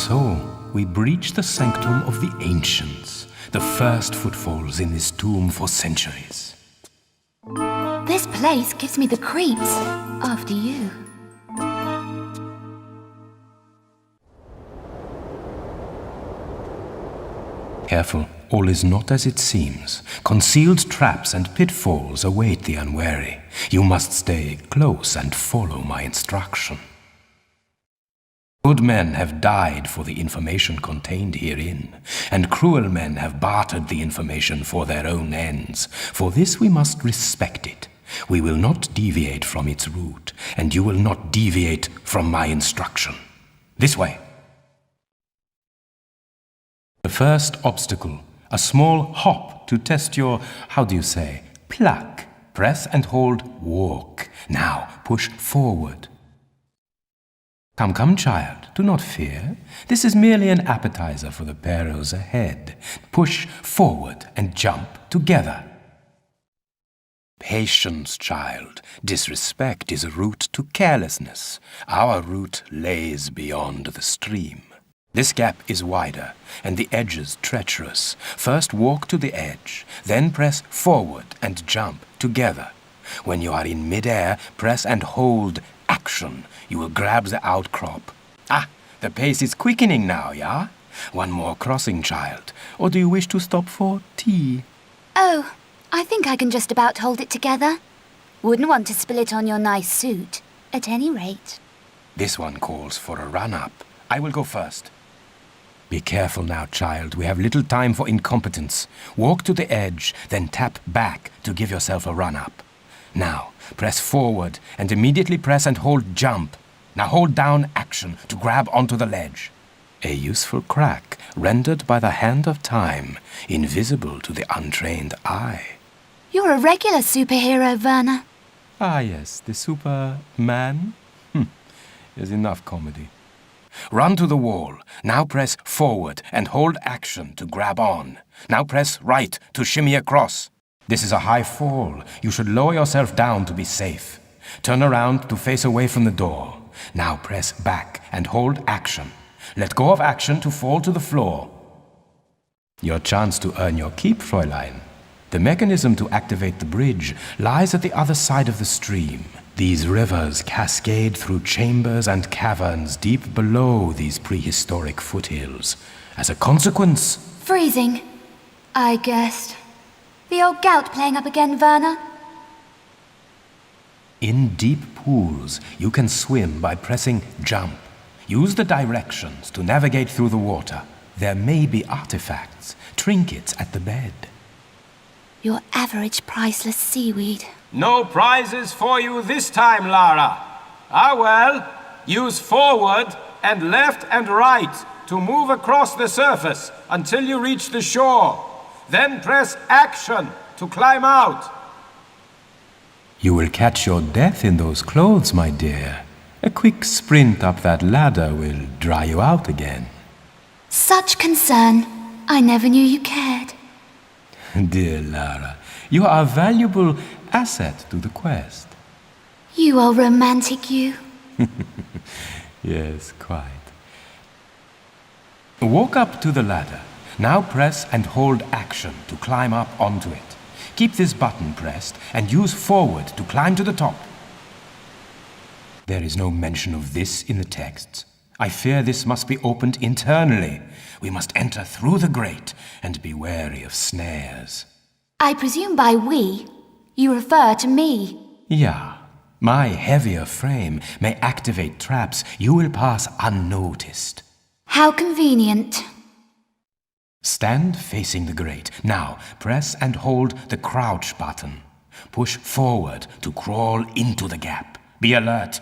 so we breach the sanctum of the ancients, the first footfalls in this tomb for centuries. This place gives me the creeps. After you. Careful, all is not as it seems. Concealed traps and pitfalls await the unwary. You must stay close and follow my instruction. Good men have died for the information contained herein, and cruel men have bartered the information for their own ends. For this we must respect it. We will not deviate from its route, and you will not deviate from my instruction. This way. The first obstacle, a small hop to test your, how do you say, pluck. Press and hold walk. Now push forward. Come, come, child, do not fear. This is merely an appetizer for the perils ahead. Push forward and jump together. Patience, child. Disrespect is a route to carelessness. Our route lays beyond the stream. This gap is wider, and the edges treacherous. First walk to the edge, then press forward and jump together. When you are in midair, press and hold action. You will grab the outcrop. Ah, the pace is quickening now, yeah? One more crossing, child. Or do you wish to stop for tea? Oh, I think I can just about hold it together. Wouldn't want to spill it on your nice suit, at any rate. This one calls for a run-up. I will go first. Be careful now, child. We have little time for incompetence. Walk to the edge, then tap back to give yourself a run-up. Now, press forward and immediately press and hold jump. Now hold down action to grab onto the ledge. A useful crack rendered by the hand of time, invisible to the untrained eye. You're a regular superhero, Werner. Ah yes, the Superman? There's enough comedy. Run to the wall. Now press forward and hold action to grab on. Now press right to shimmy across. This is a high fall. You should lower yourself down to be safe. Turn around to face away from the door. Now press back and hold action. Let go of action to fall to the floor. Your chance to earn your keep, Fräulein. The mechanism to activate the bridge lies at the other side of the stream. These rivers cascade through chambers and caverns deep below these prehistoric foothills. As a consequence... Freezing, I guessed. The old gout playing up again, Werner? In deep pools, you can swim by pressing jump. Use the directions to navigate through the water. There may be artifacts, trinkets at the bed. Your average priceless seaweed. No prizes for you this time, Lara. Ah well, use forward and left and right to move across the surface until you reach the shore. Then press action to climb out. You will catch your death in those clothes, my dear. A quick sprint up that ladder will dry you out again. Such concern. I never knew you cared. Dear Lara, you are a valuable asset to the quest. You are romantic, you. Yes, quite. Walk up to the ladder. Now press and hold action to climb up onto it. Keep this button pressed and use forward to climb to the top. There is no mention of this in the texts. I fear this must be opened internally. We must enter through the grate and be wary of snares. I presume by we, you refer to me. Yeah. My heavier frame may activate traps you will pass unnoticed. How convenient. Stand facing the grate. Now, press and hold the crouch button. Push forward to crawl into the gap. Be alert.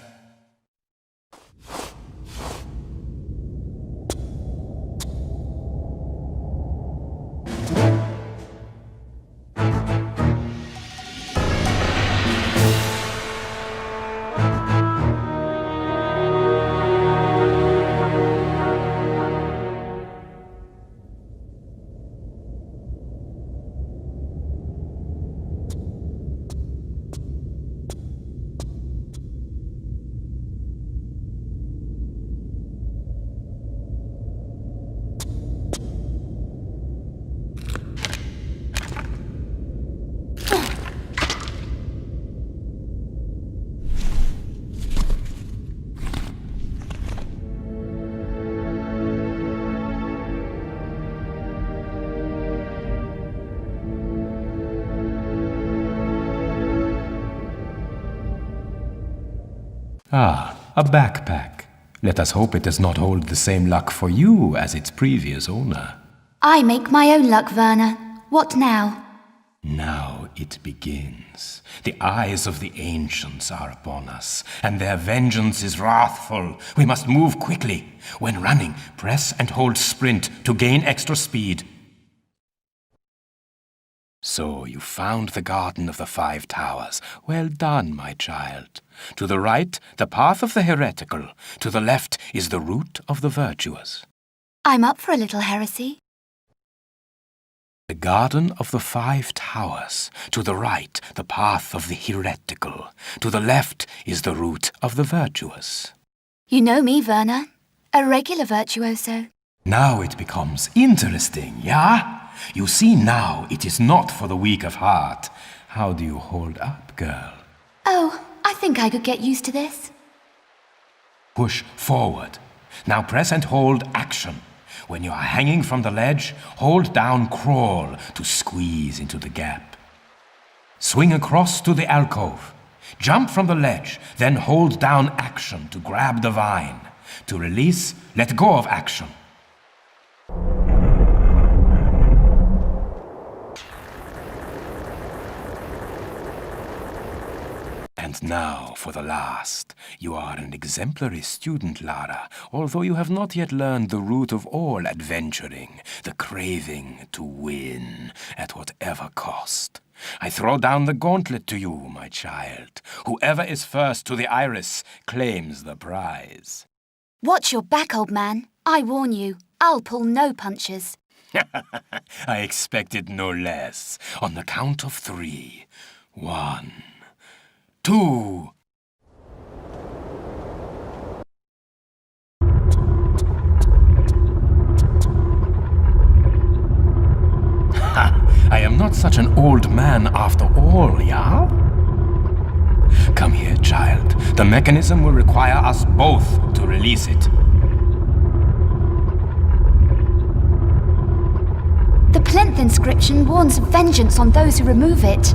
Ah, a backpack. Let us hope it does not hold the same luck for you as its previous owner. I make my own luck, Werner. What now? Now it begins. The eyes of the ancients are upon us, and their vengeance is wrathful. We must move quickly. When running, press and hold sprint to gain extra speed. So you found the Garden of the Five Towers. Well done, my child. To the right, the path of the heretical. To the left is the route of the virtuous. I'm up for a little heresy. The Garden of the Five Towers. To the right, the path of the heretical. To the left is the route of the virtuous. You know me, Werner. A regular virtuoso. Now it becomes interesting, yeah? You see now it is not for the weak of heart. How do you hold up, girl? Oh, I think I could get used to this. Push forward. Now press and hold action. When you are hanging from the ledge, hold down crawl to squeeze into the gap. Swing across to the alcove. Jump from the ledge, then hold down action to grab the vine. To release, let go of action. And now for the last. You are an exemplary student, Lara, although you have not yet learned the root of all adventuring, the craving to win at whatever cost. I throw down the gauntlet to you, my child. Whoever is first to the iris claims the prize. Watch your back, old man. I warn you, I'll pull no punches. I expected no less. On the count of 3. 1, 2. I am not such an old man after all, yeah? Come here, child. The mechanism will require us both to release it. The plinth inscription warns of vengeance on those who remove it.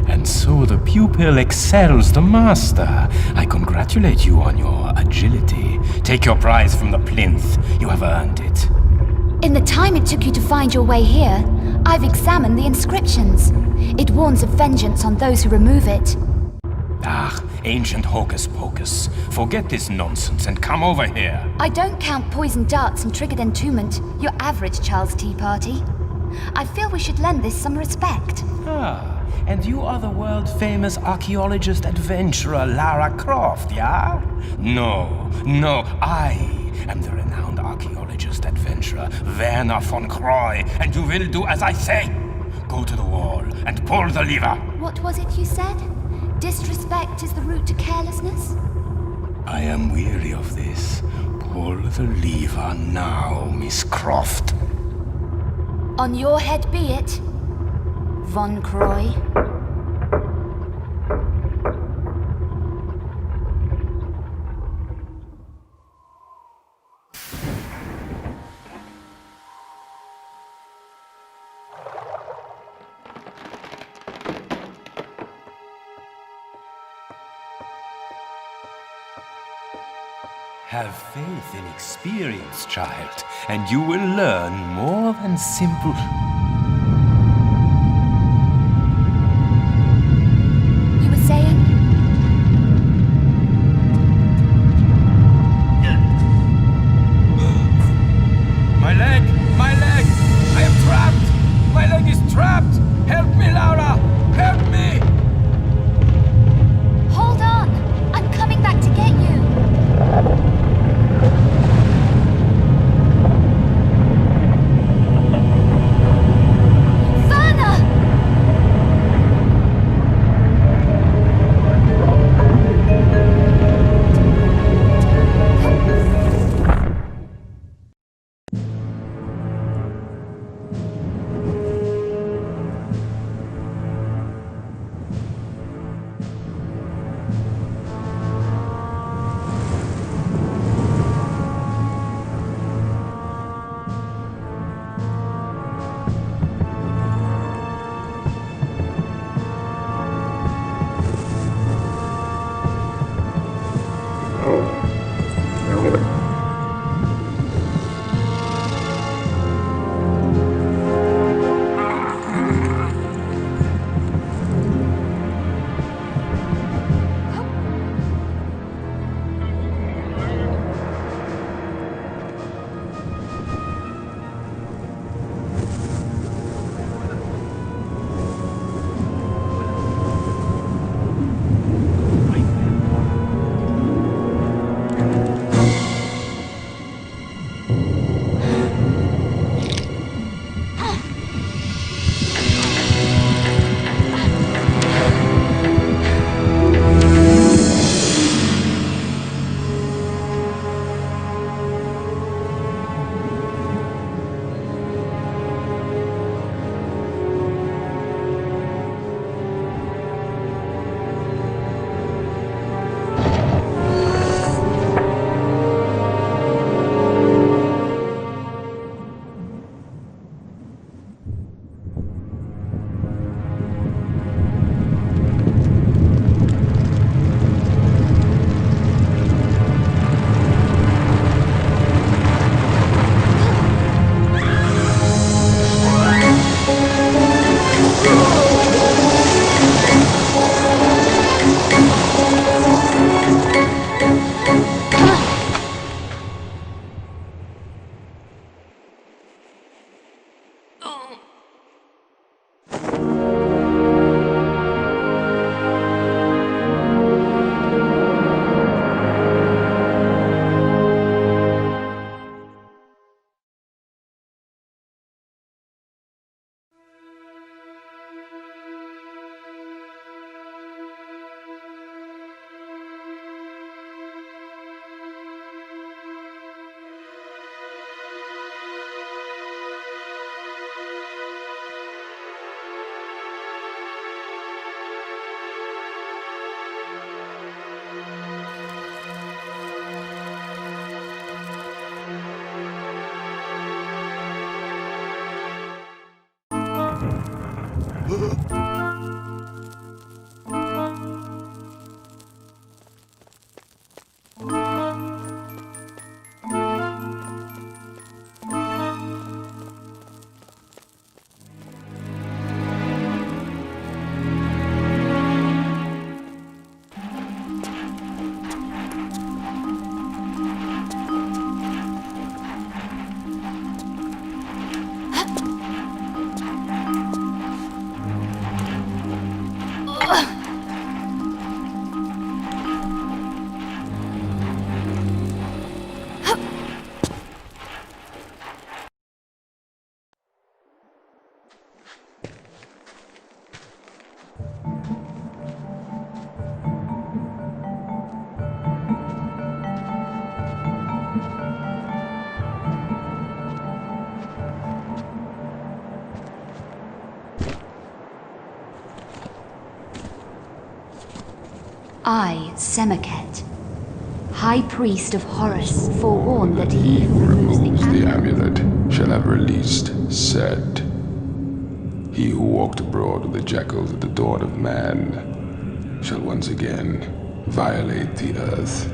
And so the pupil excels the master. I congratulate you on your agility. Take your prize from the plinth. You have earned it. In the time it took you to find your way here, I've examined the inscriptions. It warns of vengeance on those who remove it. Ah, ancient hocus-pocus. Forget this nonsense and come over here. I don't count poisoned darts and triggered entombment, your average Charles Tea Party. I feel we should lend this some respect. Ah, and you are the world-famous archaeologist adventurer Lara Croft, yeah? No, I am the renowned archaeologist adventurer Werner von Croy, and you will do as I say. Go to the wall and pull the lever. What was it you said? Disrespect is the route to carelessness? I am weary of this. Pull the lever now, Miss Croft. On your head be it, Von Croy. Have faith in experience, child, and you will learn more than simple... You were saying? My leg! My leg! I am trapped! My leg is trapped! Help me, Laura! Help me! Hold on! I'm coming back to get you! I, Semiket, High Priest of Horus, forewarn that he who removes the amulet shall have released Set. He who walked abroad with the jackals at the dawn of man shall once again violate the earth.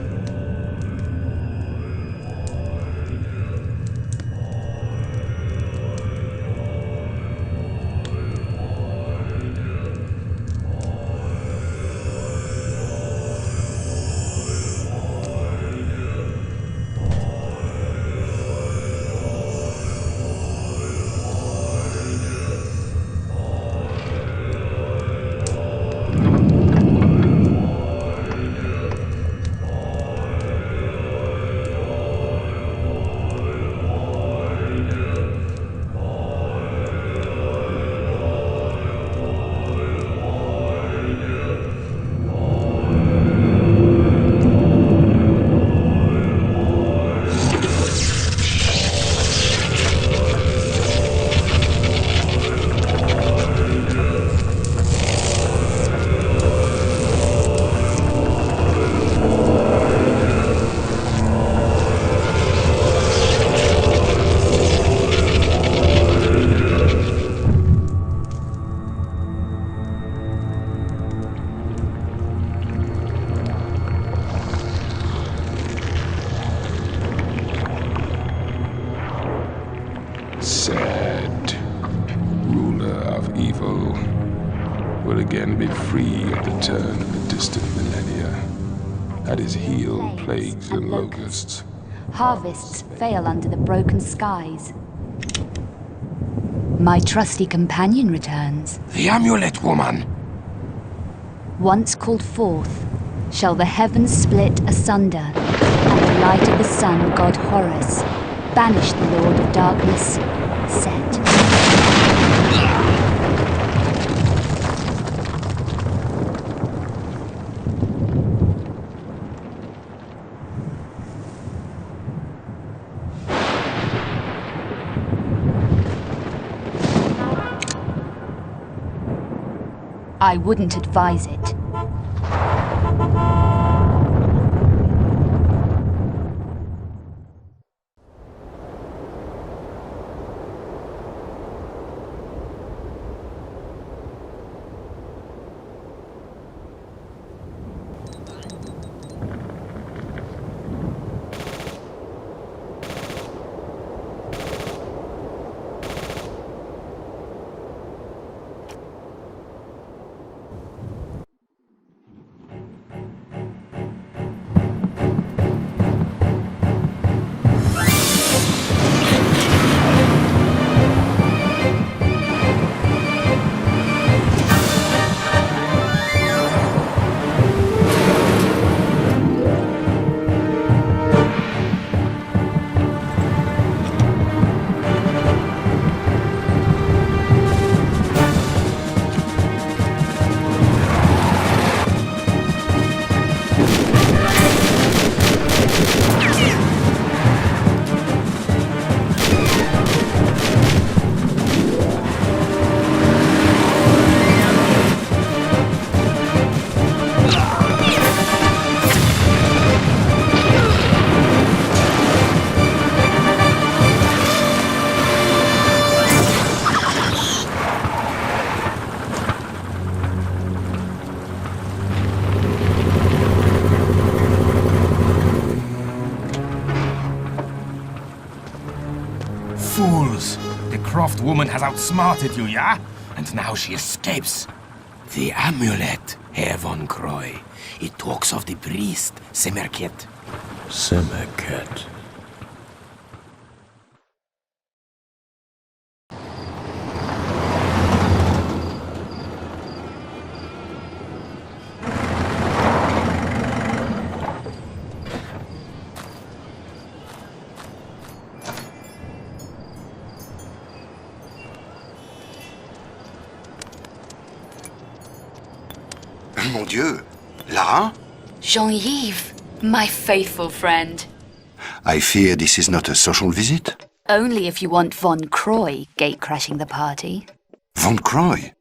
Set, ruler of evil, will again be free at the turn of the distant millennia. At his heel, plagues and locusts. Harvests fail under the broken skies. My trusty companion returns. The amulet, woman! Once called forth, shall the heavens split asunder, and the light of the sun, god Horus, banish the Lord of Darkness, Set. I wouldn't advise it. Fools! The Croft woman has outsmarted you, yeah? And now she escapes. The amulet, Herr von Croy. It talks of the priest, Semerket. Semerket. Mon Dieu, Lara? Jean-Yves, my faithful friend. I fear this is not a social visit. Only if you want Von Croy gate-crashing the party. Von Croy?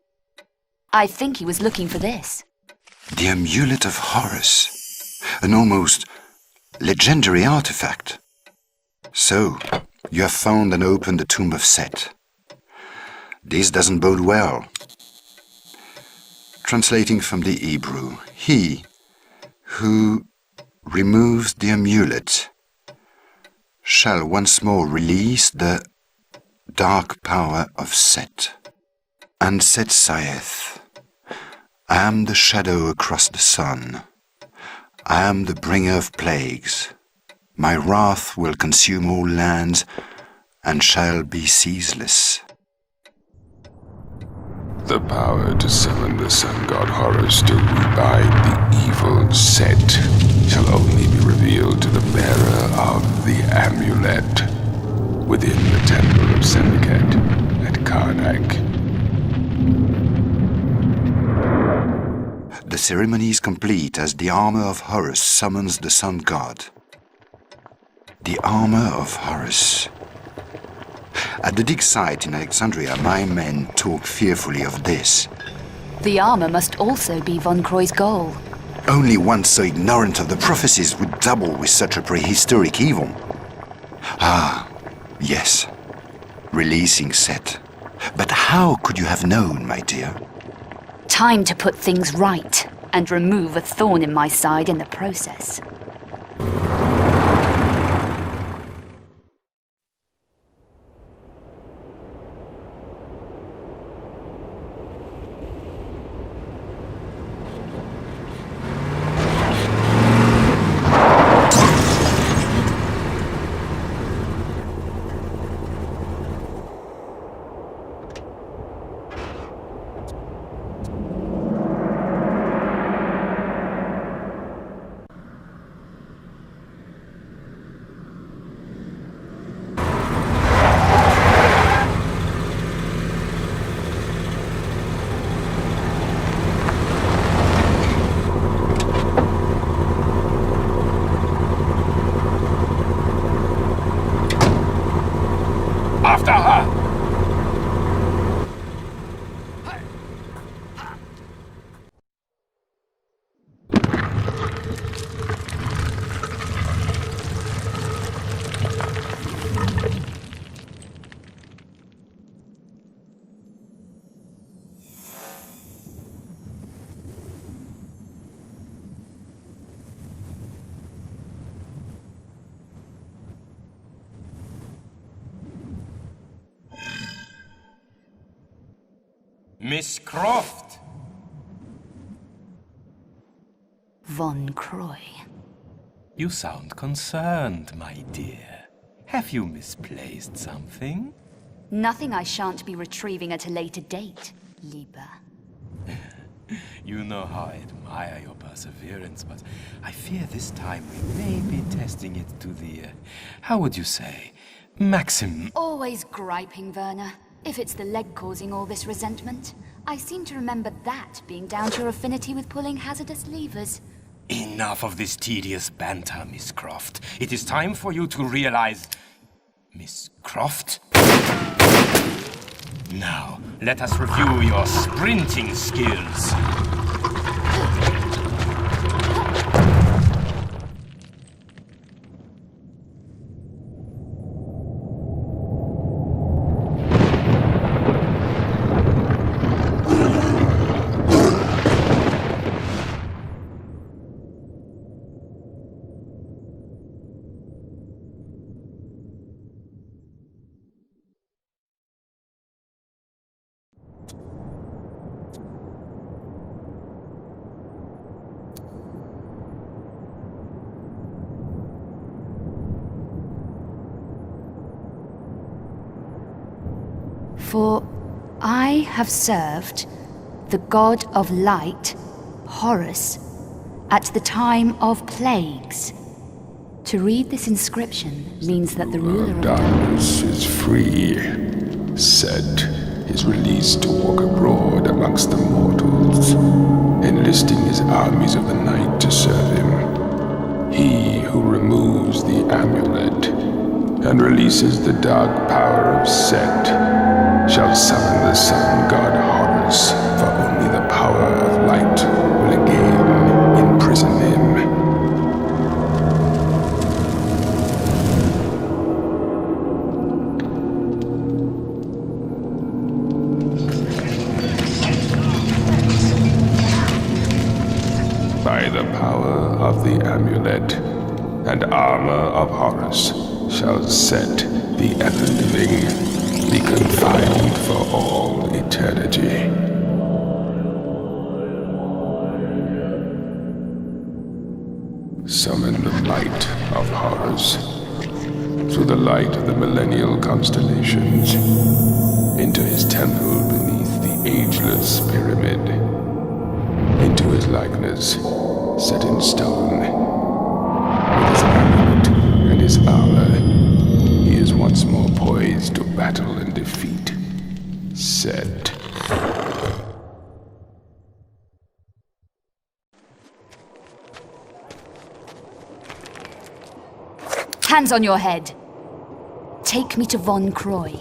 I think he was looking for this. The Amulet of Horus. An almost legendary artifact. So, you have found and opened the tomb of Set. This doesn't bode well. Translating from the Hebrew, he who removes the amulet shall once more release the dark power of Set. And Set saith, I am the shadow across the sun. I am the bringer of plagues. My wrath will consume all lands and shall be ceaseless. The power to summon the sun god Horus to rebind the evil Set shall only be revealed to the bearer of the amulet within the temple of Semiket at Karnak. The ceremony is complete as the armor of Horus summons the sun god. The armor of Horus. At the dig site in Alexandria, my men talk fearfully of this. The armor must also be Von Croy's goal. Only one so ignorant of the prophecies would dabble with such a prehistoric evil. Ah, yes. Releasing Set. But how could you have known, my dear? Time to put things right and remove a thorn in my side in the process. After her! Miss Croft! Von Croy. You sound concerned, my dear. Have you misplaced something? Nothing I shan't be retrieving at a later date, Lieber. You know how I admire your perseverance, but I fear this time we may be testing it to the, how would you say, maximum. Always griping, Werner. If it's the leg causing all this resentment, I seem to remember that being down to your affinity with pulling hazardous levers. Enough of this tedious banter, Miss Croft. It is time for you to realize... Miss Croft? Now, let us review your sprinting skills. For I have served the god of light, Horus, at the time of plagues. To read this inscription means that the ruler of Darkness is free. Set is released to walk abroad amongst the mortals, enlisting his armies of the night to serve him. He who removes the amulet and releases the dark power of Set shall summon the sun god Horus, for only the power of light will again amulet and armor of Horus shall set the ever-living, be confined for all eternity. Summon the light of Horus through the light of the millennial constellations into his temple beneath the ageless pyramid, into his likeness set in stone. With his amulet and his armor, he is once more poised to battle and defeat Set. Hands on your head. Take me to Von Croy.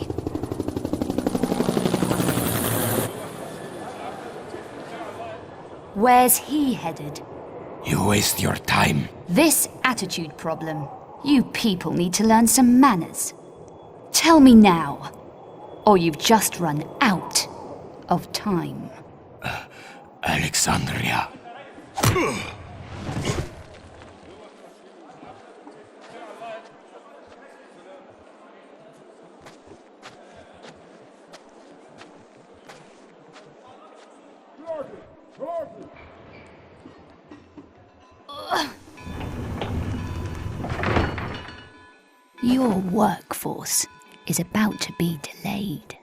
Where's he headed? You waste your time. This attitude problem. You people need to learn some manners. Tell me now, or you've just run out of time. Alexandria. Your workforce is about to be delayed.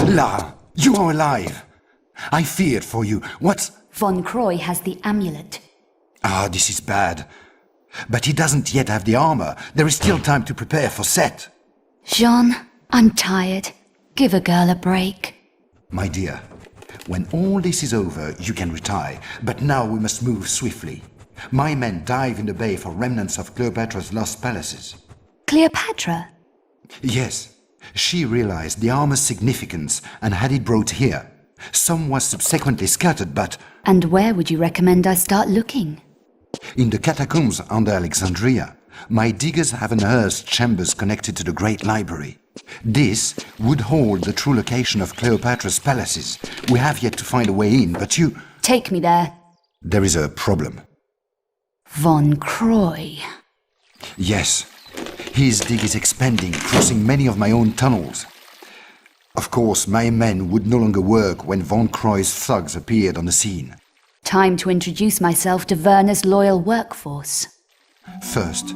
Lara, you are alive. I feared for you. What's... Von Croy has the amulet. Ah, this is bad. But he doesn't yet have the armor. There is still time to prepare for Set. Jean, I'm tired. Give a girl a break. My dear, when all this is over, you can retire. But now we must move swiftly. My men dive in the bay for remnants of Cleopatra's lost palaces. Cleopatra? Yes. She realized the armor's significance and had it brought here. Some was subsequently scattered, but... And where would you recommend I start looking? In the catacombs under Alexandria, my diggers have unearthed chambers connected to the Great Library. This would hold the true location of Cleopatra's palaces. We have yet to find a way in, but you... Take me there. There is a problem. Von Croy. Yes. His dig is expanding, crossing many of my own tunnels. Of course, my men would no longer work when Von Croy's thugs appeared on the scene. Time to introduce myself to Werner's loyal workforce. First,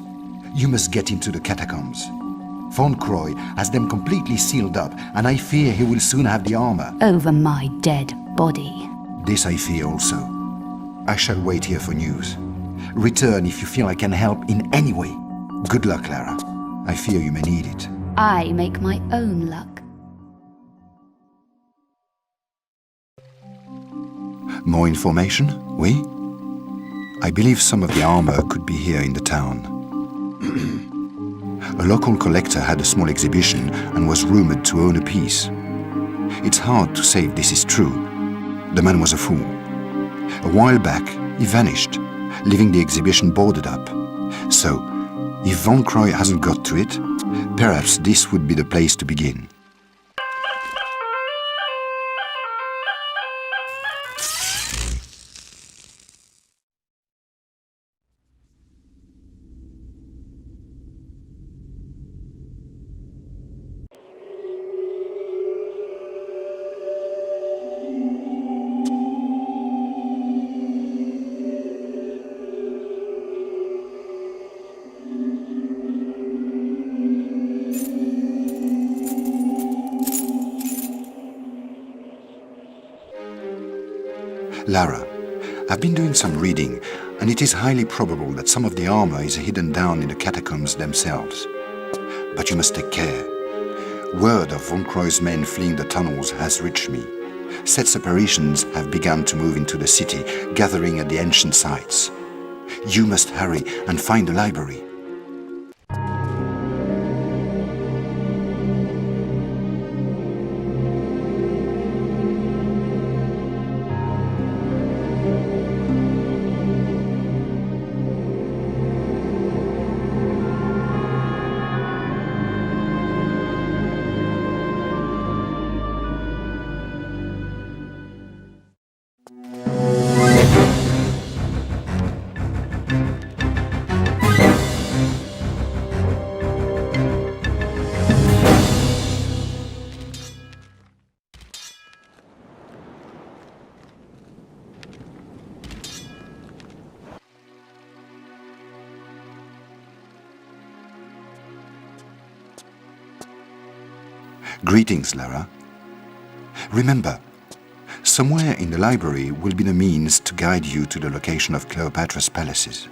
you must get into the catacombs. Von Croy has them completely sealed up, and I fear he will soon have the armor. Over my dead body. This I fear also. I shall wait here for news. Return if you feel I can help in any way. Good luck, Lara. I fear you may need it. I make my own luck. More information? Oui? I believe some of the armor could be here in the town. A local collector had a small exhibition and was rumored to own a piece. It's hard to say if this is true. The man was a fool. A while back, he vanished, leaving the exhibition boarded up. So, if Von Croy hasn't got to it, perhaps this would be the place to begin. Lara, I've been doing some reading, and it is highly probable that some of the armor is hidden down in the catacombs themselves. But you must take care. Word of Von Croy's men fleeing the tunnels has reached me. Set separations have begun to move into the city, gathering at the ancient sites. You must hurry and find the library. Greetings, Lara. Remember, somewhere in the library will be the means to guide you to the location of Cleopatra's palaces.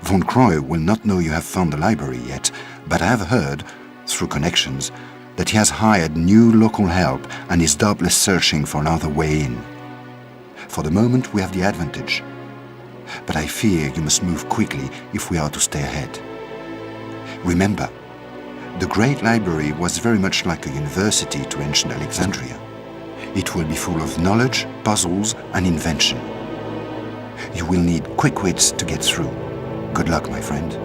Von Croy will not know you have found the library yet, but I have heard, through connections, that he has hired new local help and is doubtless searching for another way in. For the moment, we have the advantage. But I fear you must move quickly if we are to stay ahead. Remember, the Great Library was very much like a university to ancient Alexandria. It will be full of knowledge, puzzles, and invention. You will need quick wits to get through. Good luck, my friend.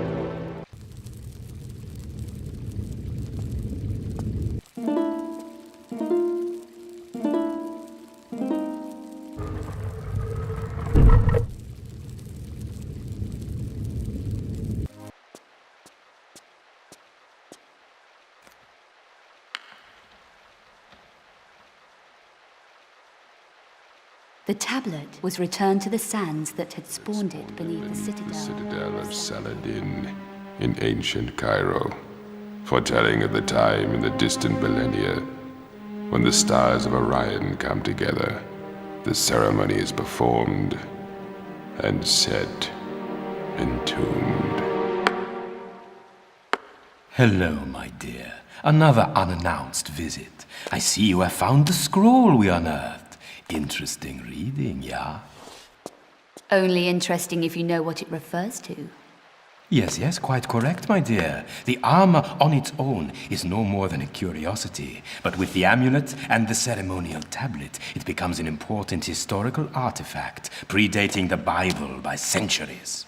The tablet was returned to the sands that had spawned it beneath the The citadel. citadel of Saladin in ancient Cairo, foretelling of the time in the distant millennia when the stars of Orion come together, the ceremony is performed and set entombed. Hello, my dear. Another unannounced visit. I see you have found the scroll we unearthed. Interesting reading, yeah? Only interesting if you know what it refers to. Yes, quite correct, my dear. The armor on its own is no more than a curiosity, but with the amulet and the ceremonial tablet, it becomes an important historical artifact, predating the Bible by centuries.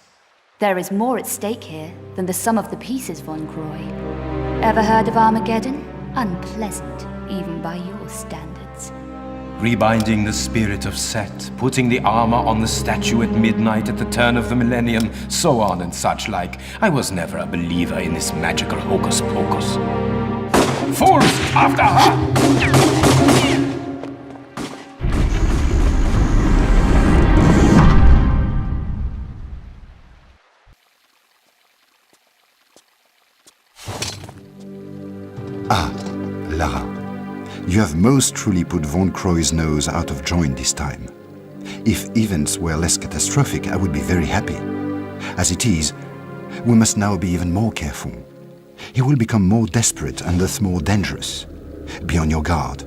There is more at stake here than the sum of the pieces, Von Croy. Ever heard of Armageddon? Unpleasant, even by your standards. Rebinding the spirit of Set, putting the armor on the statue at midnight at the turn of the millennium, so on and such like. I was never a believer in this magical hocus pocus. Fools! After her! Lara, you have most truly put Von Croy's nose out of joint this time. If events were less catastrophic, I would be very happy. As it is, we must now be even more careful. He will become more desperate and thus more dangerous. Be on your guard.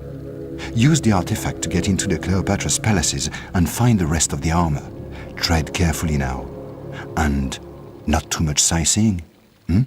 Use the artifact to get into the Cleopatra's palaces and find the rest of the armor. Tread carefully now. And not too much sightseeing, hmm?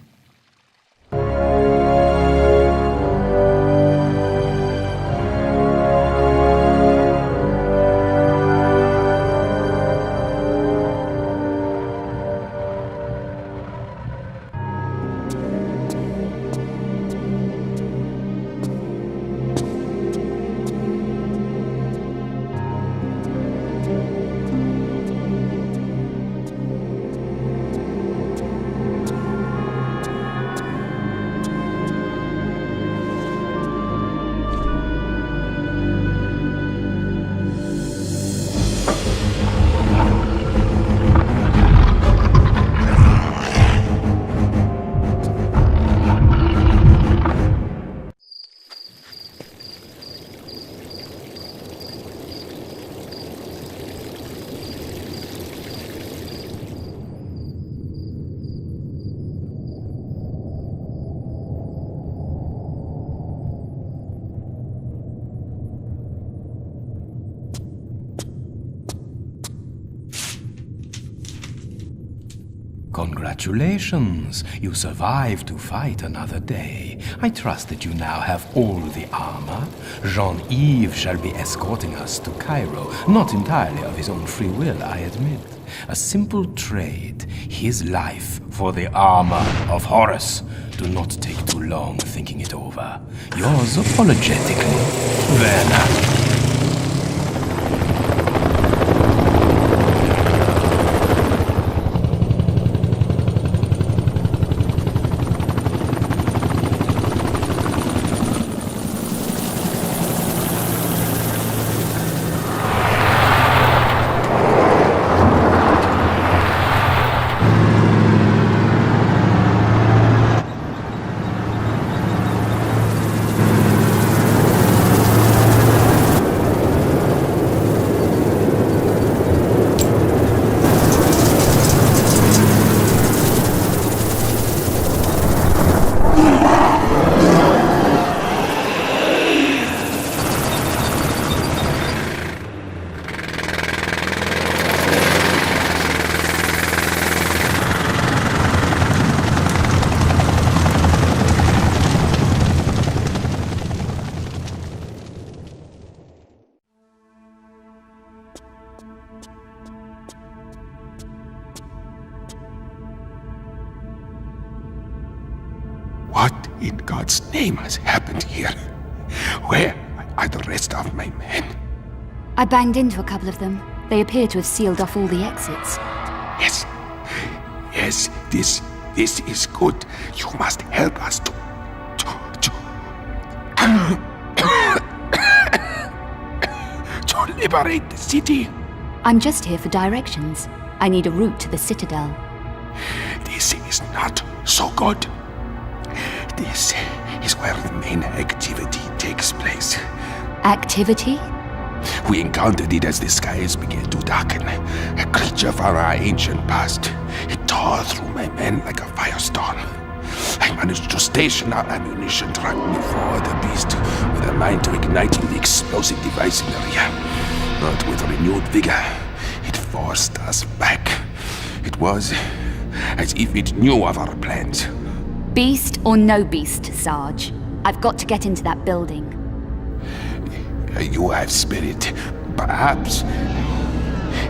Congratulations! You survived to fight another day. I trust that you now have all the armor. Jean-Yves shall be escorting us to Cairo, not entirely of his own free will, I admit. A simple trade, his life for the armor of Horus. Do not take too long thinking it over. Yours apologetically, Werner. What in God's name has happened here? Where are the rest of my men? I banged into a couple of them. They appear to have sealed off all the exits. Yes, this is good. You must help us to liberate the city. I'm just here for directions. I need a route to the Citadel. This is not so good. This is where the main activity takes place. Activity? We encountered it as the skies began to darken. A creature from our ancient past. It tore through my men like a firestorm. I managed to station our ammunition truck before the beast, with a mind to igniting the explosive device in the rear. But with renewed vigor, it forced us back. It was as if it knew of our plans. Beast or no beast, Sarge. I've got to get into that building. You have spirit. Perhaps,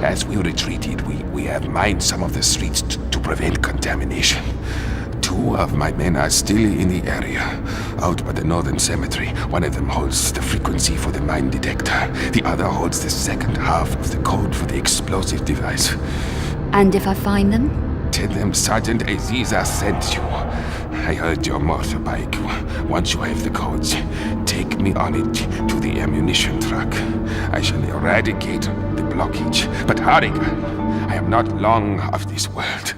as we retreated, we have mined some of the streets to prevent contamination. 2 of my men are still in the area, out by the northern cemetery. One of them holds the frequency for the mine detector. The other holds the second half of the code for the explosive device. And if I find them? Tell them Sergeant Aziza sent you. I heard your motorbike. Once you have the codes, take me on it to the ammunition truck. I shall eradicate the blockage. But hurry, I am not long of this world.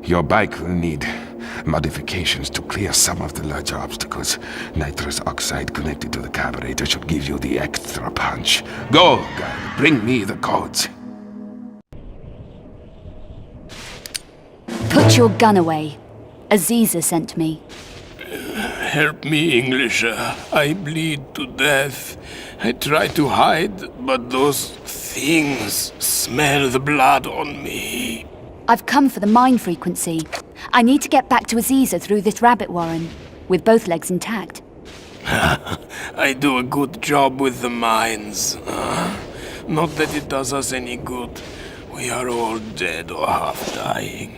Your bike will need modifications to clear some of the larger obstacles. Nitrous oxide connected to the carburetor should give you the extra punch. Go, guy, bring me the codes. Put your gun away. Aziza sent me. Help me, Englisher. I bleed to death. I try to hide, but those things smell the blood on me. I've come for the mine frequency. I need to get back to Aziza through this rabbit warren, with both legs intact. I do a good job with the mines. Not that it does us any good. We are all dead or half dying.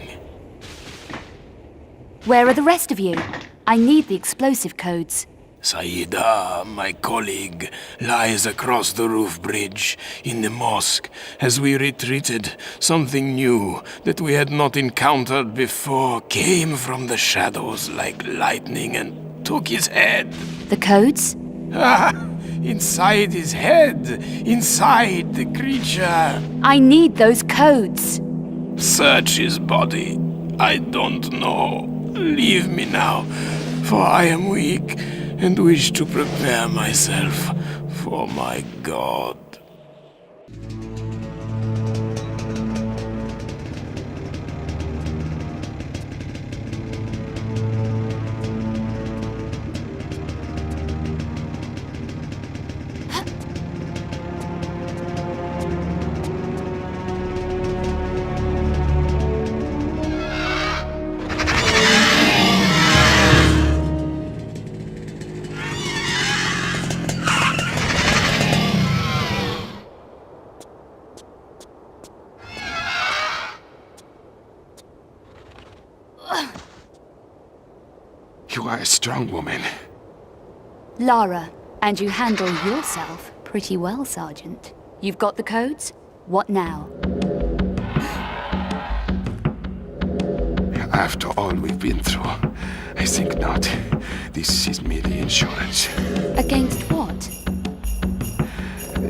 Where are the rest of you? I need the explosive codes. Saida, my colleague, lies across the roof bridge in the mosque. As we retreated, something new that we had not encountered before came from the shadows like lightning and took his head. The codes? Inside his head, inside the creature. I need those codes. Search his body. I don't know. Leave me now, for I am weak and wish to prepare myself For my God. You are a strong woman. Lara, and you handle yourself pretty well, Sergeant. You've got the codes? What now? After all we've been through, I think not. This is merely insurance. Against what?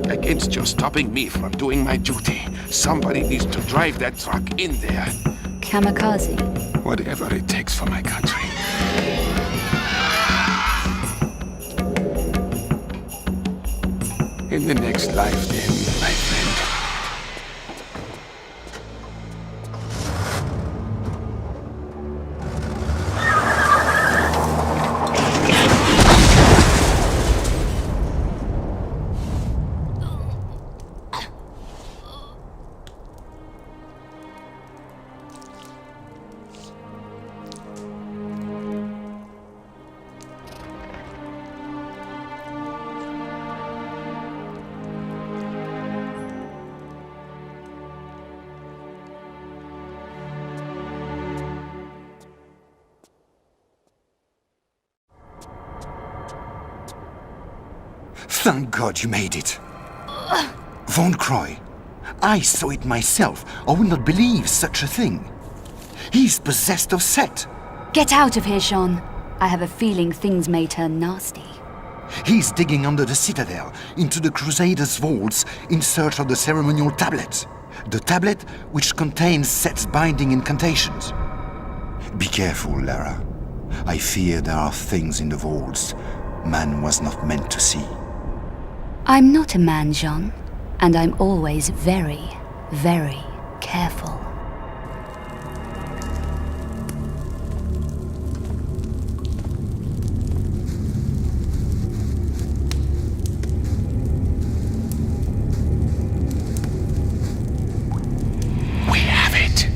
Against you stopping me from doing my duty. Somebody needs to drive that truck in there. Kamikaze. Whatever it takes for my country. In the next life, then, my friend. Thank God you made it. Von Croy. I saw it myself. I would not believe such a thing. He's possessed of Set. Get out of here, Sean. I have a feeling things may turn nasty. He's digging under the citadel, into the Crusaders' vaults, in search of the ceremonial tablet. The tablet which contains Set's binding incantations. Be careful, Lara. I fear there are things in the vaults man was not meant to see. I'm not a man, Jean, and I'm always very, very careful. We have it.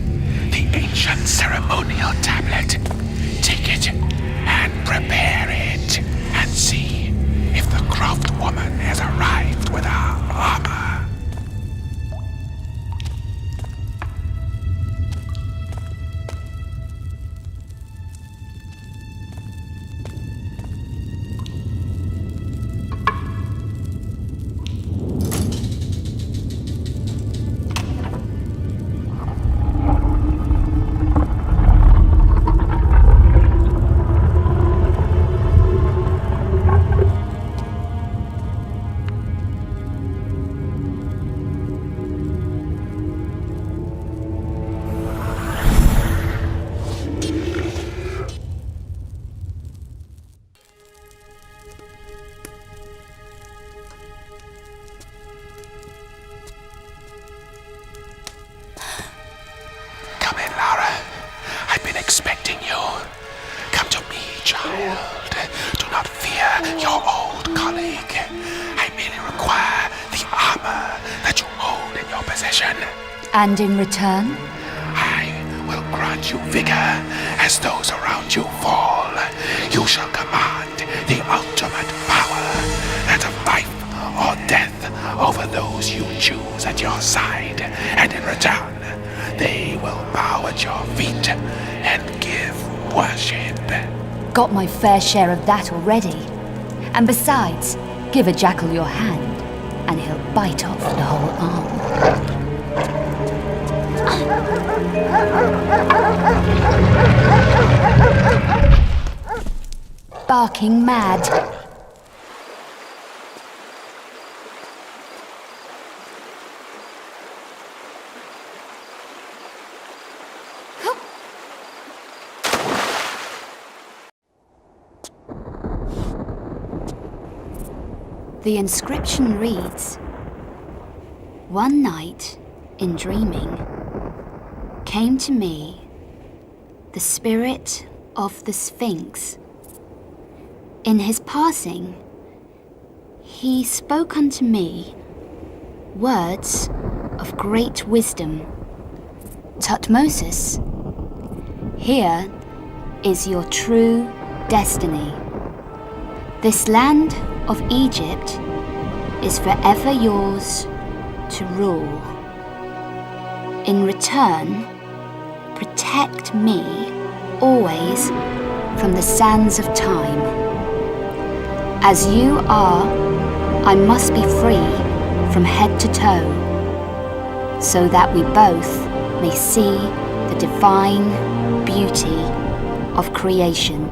The ancient ceremonial tablet. Take it and prepare it. And see if the Croft woman has arrived with our armor. Come in, Lara. I've been expecting you. Come to me, child. Do not fear your old colleague. I merely require the armor that you hold in your possession. And in return? I will grant you vigor as those around you fall. You shall command the ultimate power, that of life or death, over those you choose at your side. And in return, they will bow at your feet and give worship. Got my fair share of that already. And besides, give a jackal your hand, and he'll bite off the whole arm. Barking mad. The inscription reads, "One night, in dreaming, came to me the spirit of the Sphinx. In his passing, he spoke unto me words of great wisdom. Tutmosis, here is your true destiny. This land of Egypt is forever yours to rule. In return, protect me always from the sands of time. As you are, I must be free from head to toe, so that we both may see the divine beauty of creation."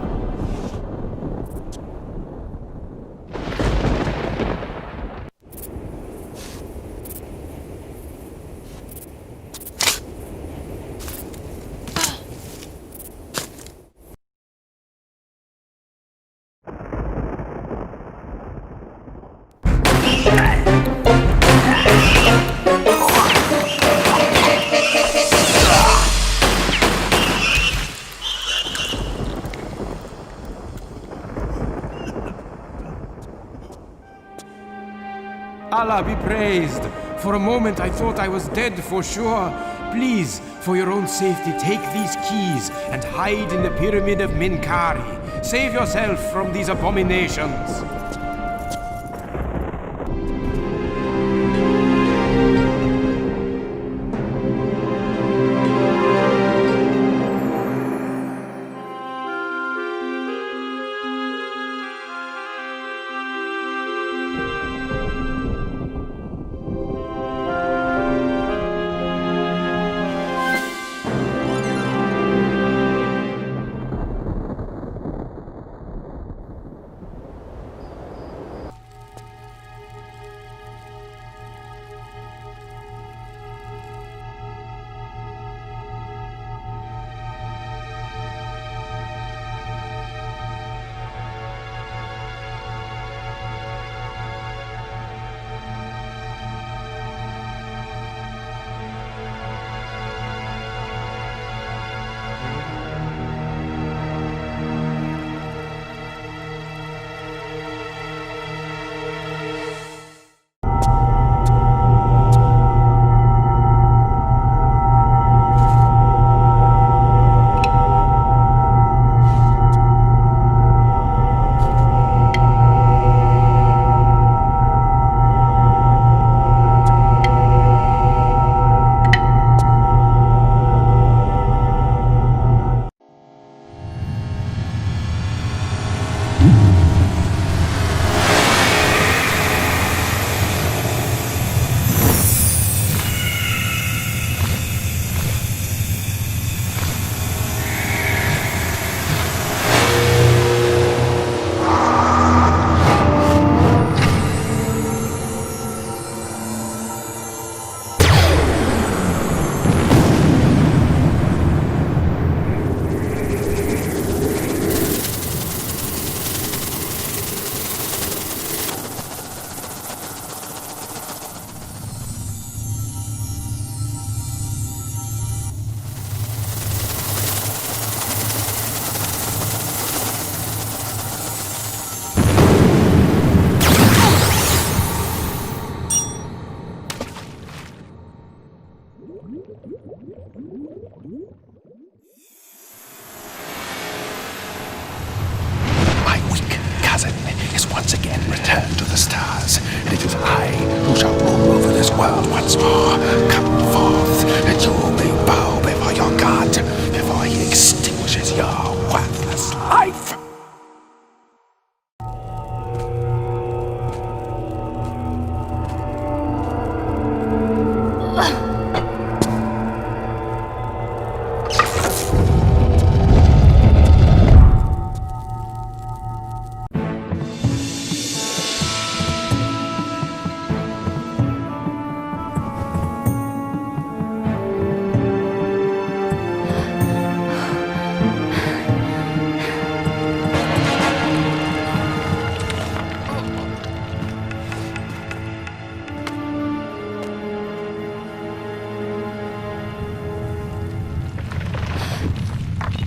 Allah be praised! For a moment I thought I was dead for sure. Please, for your own safety, take these keys and hide in the pyramid of Minkari. Save yourself from these abominations. Return to the stars, and it is I who shall rule over this world once more. Come forth, and you may bow before your God, before he extinguishes your worthless life.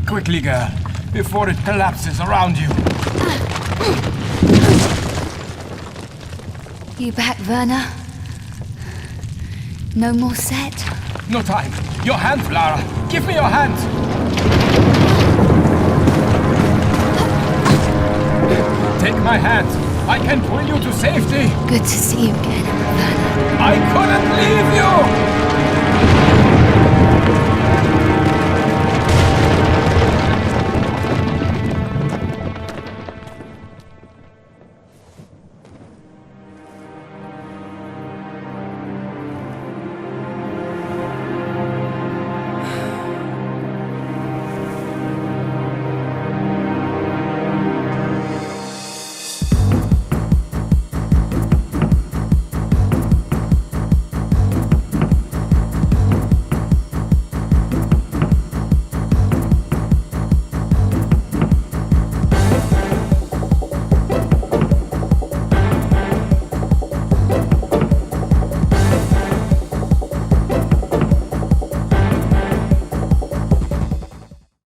Quickly, girl, before it collapses around you. You back, Werner? No more set? No time. Your hand, Lara. Give me your hand. Take my hand. I can pull you to safety. Good to see you again, Werner. I couldn't leave you!